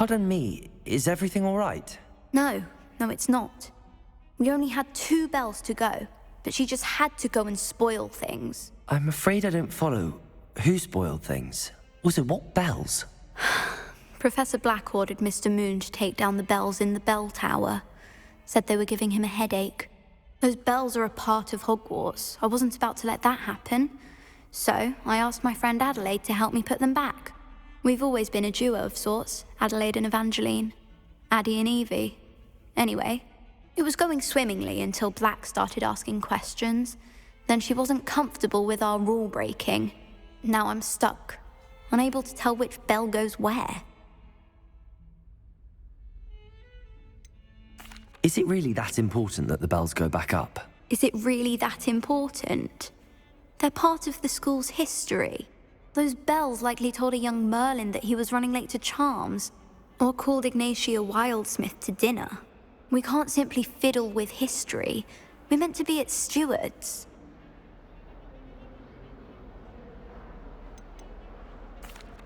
Pardon me, is everything all right? No, it's not. We only had 2 bells to go, but she just had to go and spoil things. I'm afraid I don't follow. Who spoiled things? Also, what bells? Professor Black ordered Mr. Moon to take down the bells in the bell tower. Said they were giving him a headache. Those bells are a part of Hogwarts. I wasn't about to let that happen. So, I asked my friend Adelaide to help me put them back. We've always been a duo of sorts, Adelaide and Evangeline. Addie and Evie. Anyway, it was going swimmingly until Black started asking questions. Then she wasn't comfortable with our rule breaking. Now I'm stuck, unable to tell which bell goes where. Is it really that important that the bells go back up? Is it really that important? They're part of the school's history. Those bells likely told a young Merlin that he was running late to Charms, or called Ignatia Wildsmith to dinner. We can't simply fiddle with history. We're meant to be its stewards.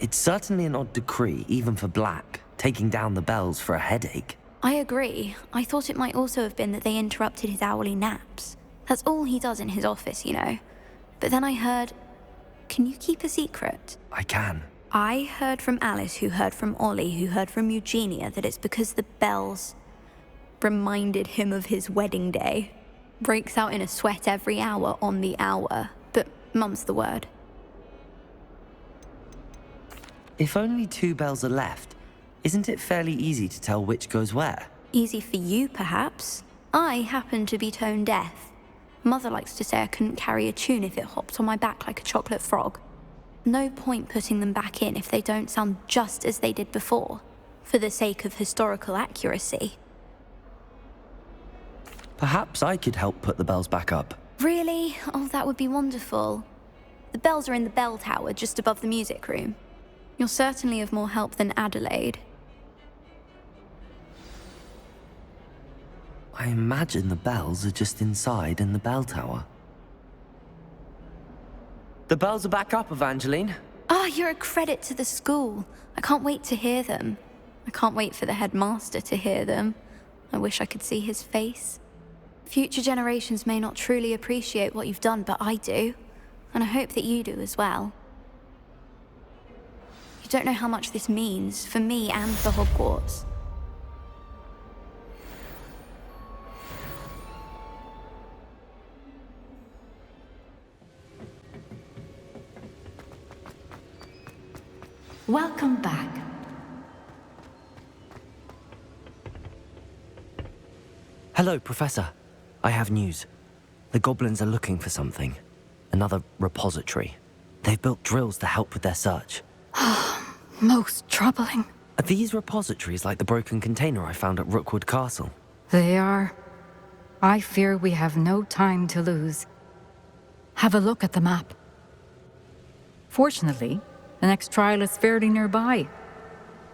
It's certainly an odd decree, even for Black, taking down the bells for a headache. I agree. I thought it might also have been that they interrupted his hourly naps. That's all he does in his office, you know. But then I heard... Can you keep a secret? I can. I heard from Alice, who heard from Ollie, who heard from Eugenia, that it's because the bells reminded him of his wedding day. Breaks out in a sweat every hour on the hour, but mum's the word. If only 2 bells are left, isn't it fairly easy to tell which goes where? Easy for you, perhaps. I happen to be tone deaf. Mother likes to say I couldn't carry a tune if it hopped on my back like a chocolate frog. No point putting them back in if they don't sound just as they did before, for the sake of historical accuracy. Perhaps I could help put the bells back up. Really? Oh, that would be wonderful. The bells are in the bell tower just above the music room. You're certainly of more help than Adelaide. I imagine the bells are just inside in the bell tower. The bells are back up, Evangeline. Ah, you're a credit to the school. I can't wait to hear them. I can't wait for the headmaster to hear them. I wish I could see his face. Future generations may not truly appreciate what you've done, but I do. And I hope that you do as well. You don't know how much this means for me and for Hogwarts. Welcome back. Hello, Professor. I have news. The goblins are looking for something. Another repository. They've built drills to help with their search. Most troubling. Are these repositories like the broken container I found at Rookwood Castle? They are. I fear we have no time to lose. Have a look at the map. Fortunately, the next trial is fairly nearby.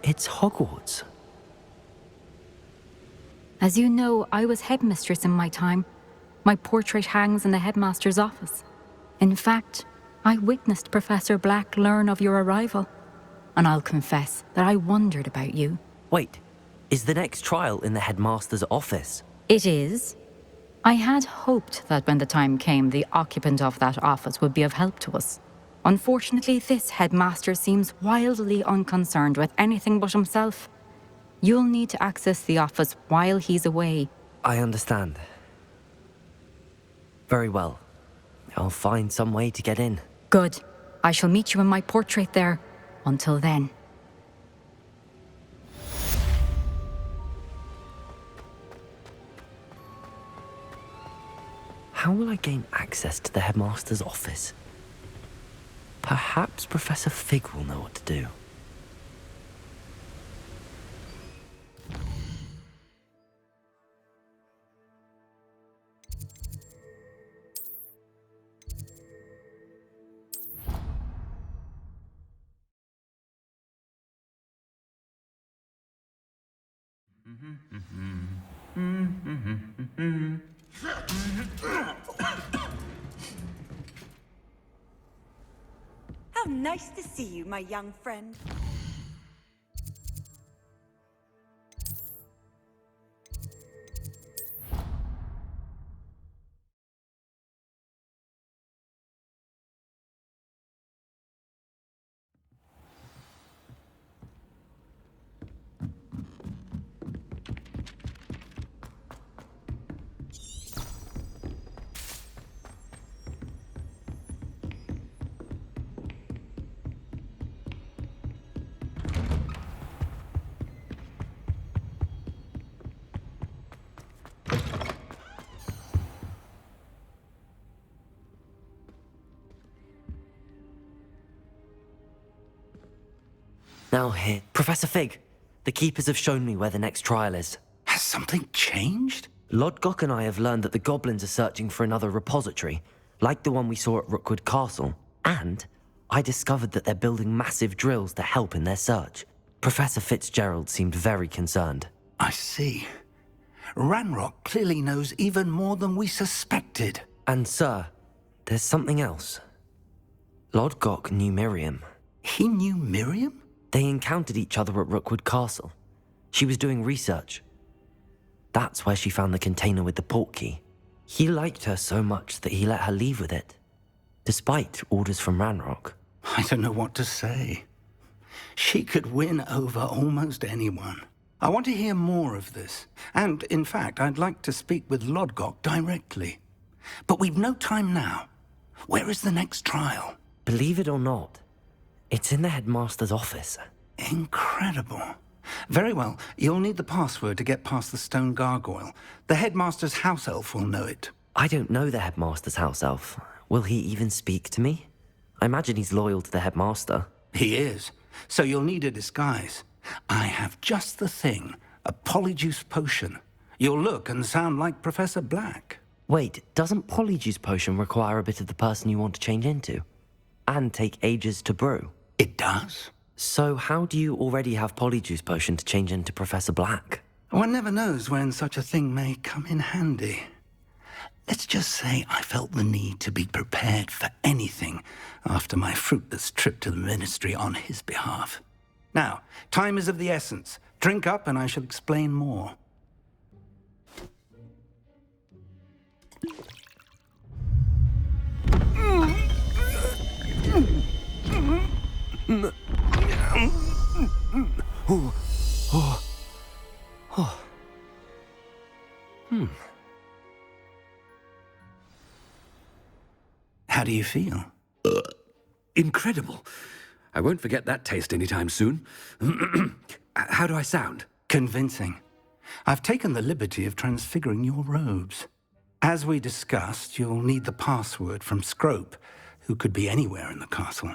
It's Hogwarts. As you know, I was headmistress in my time. My portrait hangs in the headmaster's office. In fact, I witnessed Professor Black learn of your arrival. And I'll confess that I wondered about you. Wait, is the next trial in the headmaster's office? It is. I had hoped that when the time came, the occupant of that office would be of help to us. Unfortunately, this headmaster seems wildly unconcerned with anything but himself. You'll need to access the office while he's away. I understand. Very well. I'll find some way to get in. Good. I shall meet you in my portrait there. Until then. How will I gain access to the headmaster's office? Perhaps Professor Fig will know what to do. How nice to see you, my young friend. Now here, Professor Fig, the Keepers have shown me where the next trial is. Has something changed? Lodgok and I have learned that the goblins are searching for another repository, like the one we saw at Rookwood Castle. And I discovered that they're building massive drills to help in their search. Professor Fitzgerald seemed very concerned. I see. Ranrock clearly knows even more than we suspected. And sir, there's something else. Lodgok knew Miriam. He knew Miriam? They encountered each other at Rookwood Castle. She was doing research. That's where she found the container with the portkey. He liked her so much that he let her leave with it, despite orders from Ranrock. I don't know what to say. She could win over almost anyone. I want to hear more of this. And, in fact, I'd like to speak with Lodgok directly. But we've no time now. Where is the next trial? Believe it or not, it's in the headmaster's office. Incredible. Very well. You'll need the password to get past the stone gargoyle. The headmaster's house elf will know it. I don't know the headmaster's house elf. Will he even speak to me? I imagine he's loyal to the headmaster. He is. So you'll need a disguise. I have just the thing. A polyjuice potion. You'll look and sound like Professor Black. Wait, doesn't polyjuice potion require a bit of the person you want to change into? And take ages to brew? It does. So how do you already have polyjuice potion to change into Professor Black? One never knows when such a thing may come in handy. Let's just say I felt the need to be prepared for anything after my fruitless trip to the ministry on his behalf. Now, time is of the essence. Drink up and I shall explain more. How do you feel? Incredible. I won't forget that taste anytime soon. How do I sound? Convincing. I've taken the liberty of transfiguring your robes. As we discussed, you'll need the password from Scrope, who could be anywhere in the castle.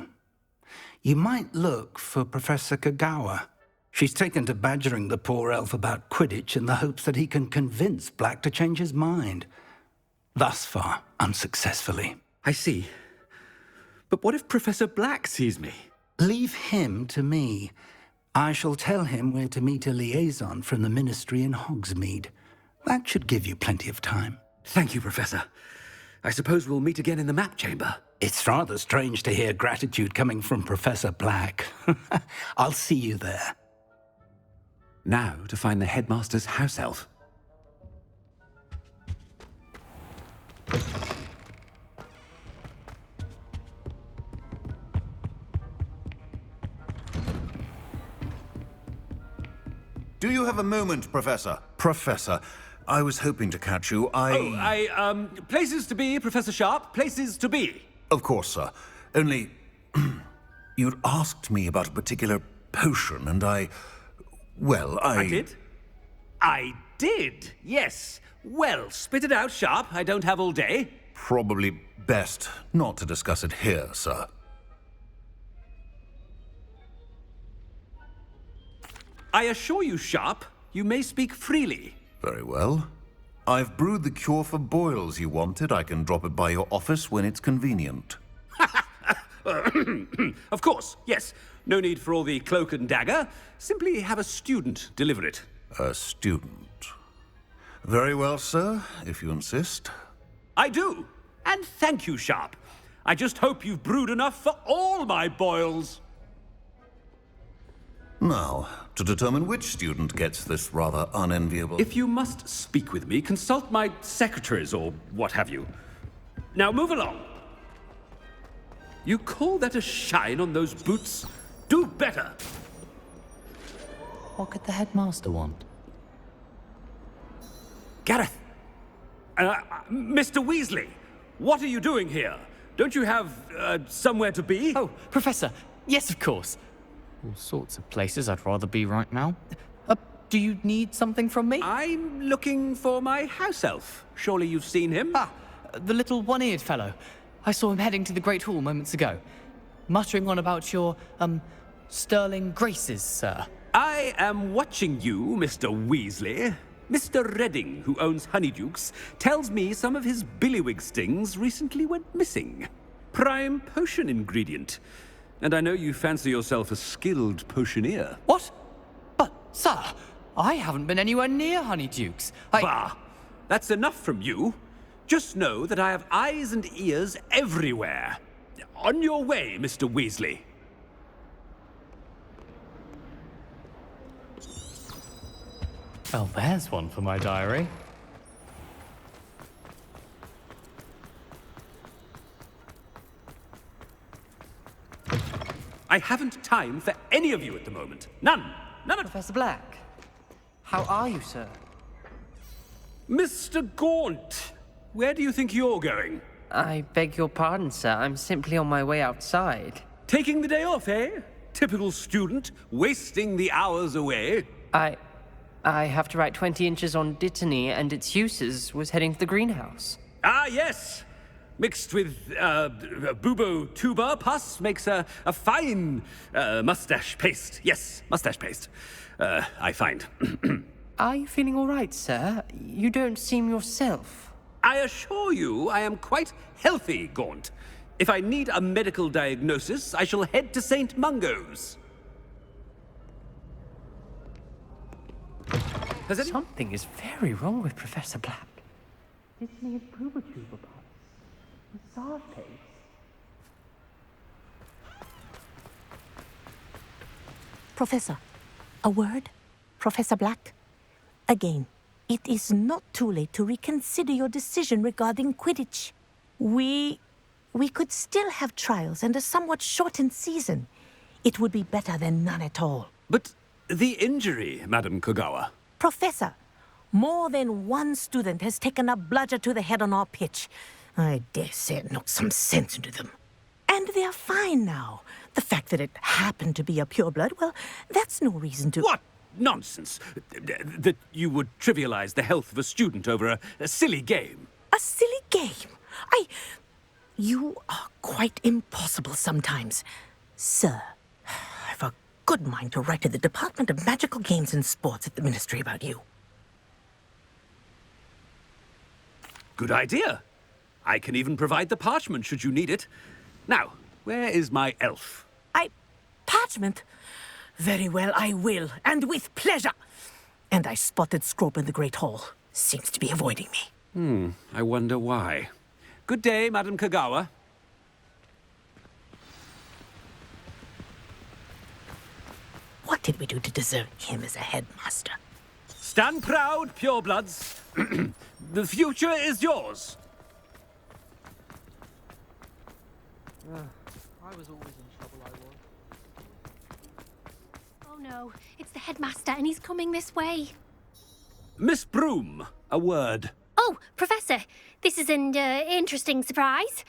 You might look for Professor Kagawa. She's taken to badgering the poor elf about Quidditch in the hopes that he can convince Black to change his mind. Thus far, unsuccessfully. I see. But what if Professor Black sees me? Leave him to me. I shall tell him where to meet a liaison from the ministry in Hogsmeade. That should give you plenty of time. Thank you, Professor. I suppose we'll meet again in the map chamber. It's rather strange to hear gratitude coming from Professor Black. I'll see you there. Now to find the headmaster's house elf. Do you have a moment, Professor? Professor, I was hoping to catch you. Places to be, Professor Sharp. Places to be. Of course, sir. Only, you'd asked me about a particular potion, and I did? I did, yes. Well, spit it out, Sharp. I don't have all day. Probably best not to discuss it here, sir. I assure you, Sharp, you may speak freely. Very well. I've brewed the cure for boils you wanted. I can drop it by your office when it's convenient. Of course, yes. No need for all the cloak and dagger. Simply have a student deliver it. A student. Very well, sir, if you insist. I do. And thank you, Sharp. I just hope you've brewed enough for all my boils. Now, to determine which student gets this rather unenviable... If you must speak with me, consult my secretaries or what have you. Now move along. You call that a shine on those boots? Do better. What could the headmaster want? Gareth! Mr. Weasley, what are you doing here? Don't you have, somewhere to be? Oh, Professor, yes, of course. All sorts of places I'd rather be right now. Do you need something from me? I'm looking for my house elf. Surely you've seen him? Ah, the little one-eared fellow. I saw him heading to the Great Hall moments ago, muttering on about your, sterling graces, sir. I am watching you, Mr. Weasley. Mr. Redding, who owns Honeydukes, tells me some of his billywig stings recently went missing. Prime potion ingredient. And I know you fancy yourself a skilled potioneer. What? But, sir, I haven't been anywhere near Honeydukes. Bah! That's enough from you. Just know that I have eyes and ears everywhere. On your way, Mr. Weasley. Well, there's one for my diary. I haven't time for any of you at the moment. None. None of... Professor Black, how are you, sir? Mr. Gaunt, where do you think you're going? I beg your pardon, sir. I'm simply on my way outside. Taking the day off, eh? Typical student, wasting the hours away. I have to write 20 inches on Dittany and its uses. Was heading to the greenhouse. Ah, yes. Mixed with bubo tuber pus makes a fine mustache paste. Yes, mustache paste. I find. Are you feeling all right, sir? You don't seem yourself. I assure you I am quite healthy, Gaunt. If I need a medical diagnosis, I shall head to St. Mungo's. Something is very wrong with Professor Black. Dittany and Pubertuber parts. Massage paste. Professor, a word? Professor Black? Again, it is not too late to reconsider your decision regarding Quidditch. We could still have trials and a somewhat shortened season. It would be better than none at all. But the injury, Madam Kogawa. Professor, more than one student has taken a bludger to the head on our pitch. I dare say it knocked some sense into them. And they're fine now. The fact that it happened to be a pureblood, well, that's no reason to... What nonsense! That you would trivialize the health of a student over a silly game. A silly game? You are quite impossible sometimes. Sir, I've a good mind to write to the Department of Magical Games and Sports at the Ministry about you. Good idea. I can even provide the parchment should you need it. Now, where is my elf? Parchment? Very well, I will, and with pleasure. And I spotted Scrope in the Great Hall. Seems to be avoiding me. I wonder why. Good day, Madam Kogawa. What did we do to deserve him as a headmaster? Stand proud, purebloods. The future is yours. I was always in trouble, I was. Oh no, it's the headmaster and he's coming this way. Miss Broom, a word. Oh, Professor, this is an interesting surprise.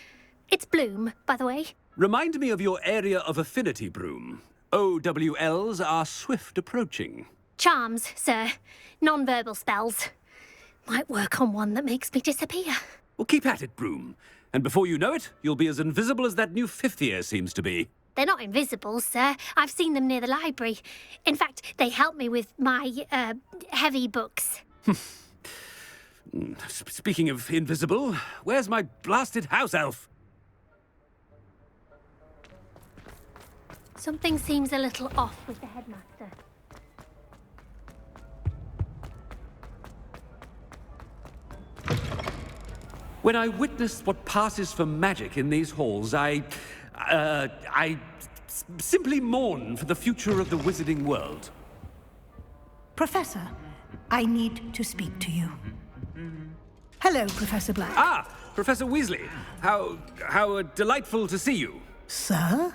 It's Bloom, by the way. Remind me of your area of affinity, Broom. OWLs are swift approaching. Charms, sir. Non-verbal spells. Might work on one that makes me disappear. Well, keep at it, Broom. And before you know it, you'll be as invisible as that new fifth year seems to be. They're not invisible, sir. I've seen them near the library. In fact, they help me with my, heavy books. Speaking of invisible, where's my blasted house elf? Something seems a little off with the headmaster. When I witnessed what passes for magic in these halls, I simply mourn for the future of the wizarding world. Professor, I need to speak to you. Hello, Professor Black. Ah, Professor Weasley. How delightful to see you. Sir?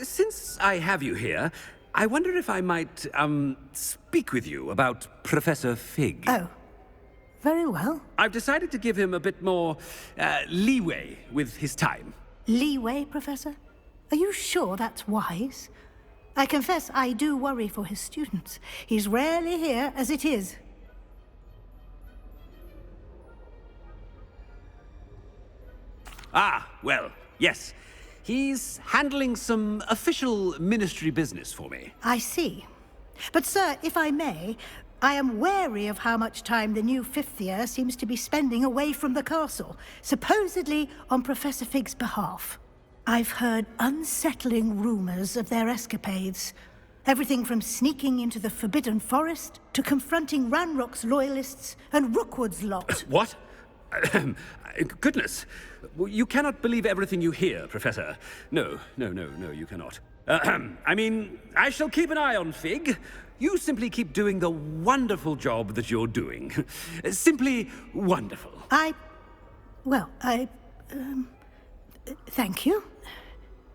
Since I have you here, I wonder if I might, speak with you about Professor Fig. Oh, very well. I've decided to give him a bit more, leeway with his time. Leeway, Professor? Are you sure that's wise? I confess I do worry for his students. He's rarely here as it is. Ah, well, yes. He's handling some official ministry business for me. I see. But, sir, if I may, I am wary of how much time the new fifth year seems to be spending away from the castle, supposedly on Professor Fig's behalf. I've heard unsettling rumors of their escapades. Everything from sneaking into the Forbidden Forest to confronting Ranrock's loyalists and Rookwood's lot. What? Goodness. You cannot believe everything you hear, Professor. No, you cannot. I mean, I shall keep an eye on Fig. You simply keep doing the wonderful job that you're doing. Simply wonderful. Thank you.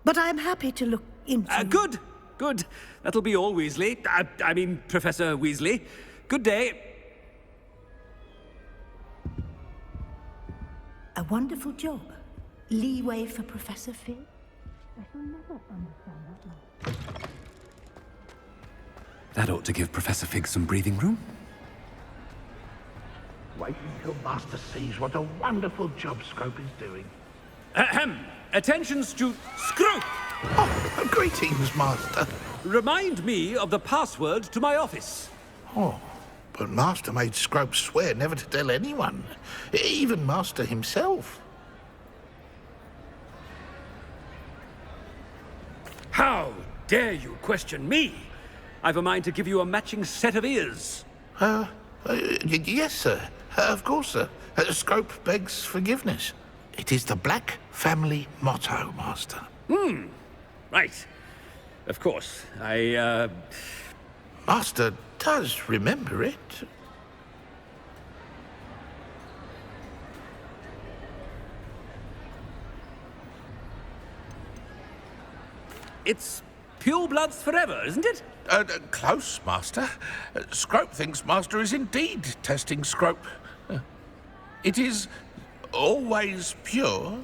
But I'm happy to look into... Good. That'll be all, Weasley. I mean, Professor Weasley. Good day. A wonderful job. Leeway for Professor Fig? I shall never understand that much. That ought to give Professor Fig some breathing room. Wait until Master sees what a wonderful job Scrope is doing. Ahem! Attention, Scrope! Oh, greetings, Master. Remind me of the password to my office. Oh, but Master made Scrope swear never to tell anyone, even Master himself. How dare you question me? I've a mind to give you a matching set of ears. Yes, sir. Of course, sir. Scrope begs forgiveness. It is the Black family motto, Master. Right. Of course. Master does remember it. It's pure bloods forever, isn't it? Close, Master. Scrope thinks Master is indeed testing Scrope. It is always pure.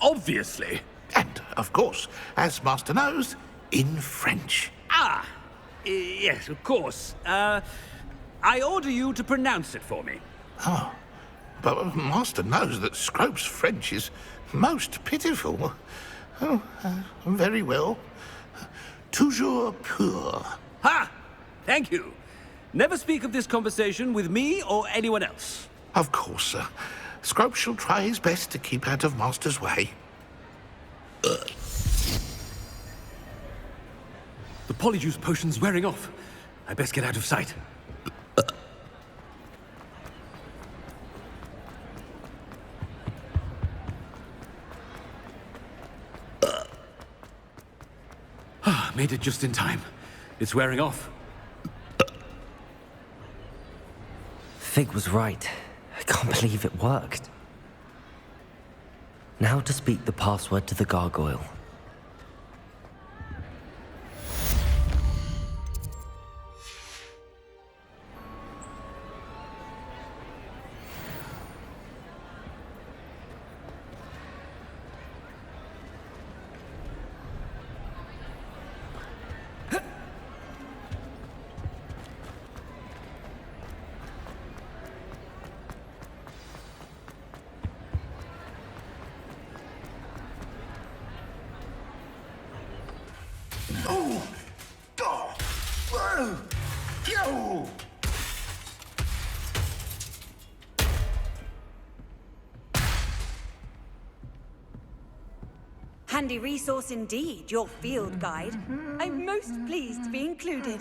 Obviously. And, of course, as Master knows, in French. Yes, of course. I order you to pronounce it for me. Oh, but Master knows that Scrope's French is most pitiful. Oh, very well. Toujours pur. Ha! Thank you. Never speak of this conversation with me or anyone else. Of course, sir. Scrope shall try his best to keep out of Master's way. The polyjuice potion's wearing off. I best get out of sight. Made it just in time. It's wearing off. Fig was right. I can't believe it worked. Now to speak the password to the gargoyle. Handy resource indeed, your field guide. I'm most pleased to be included.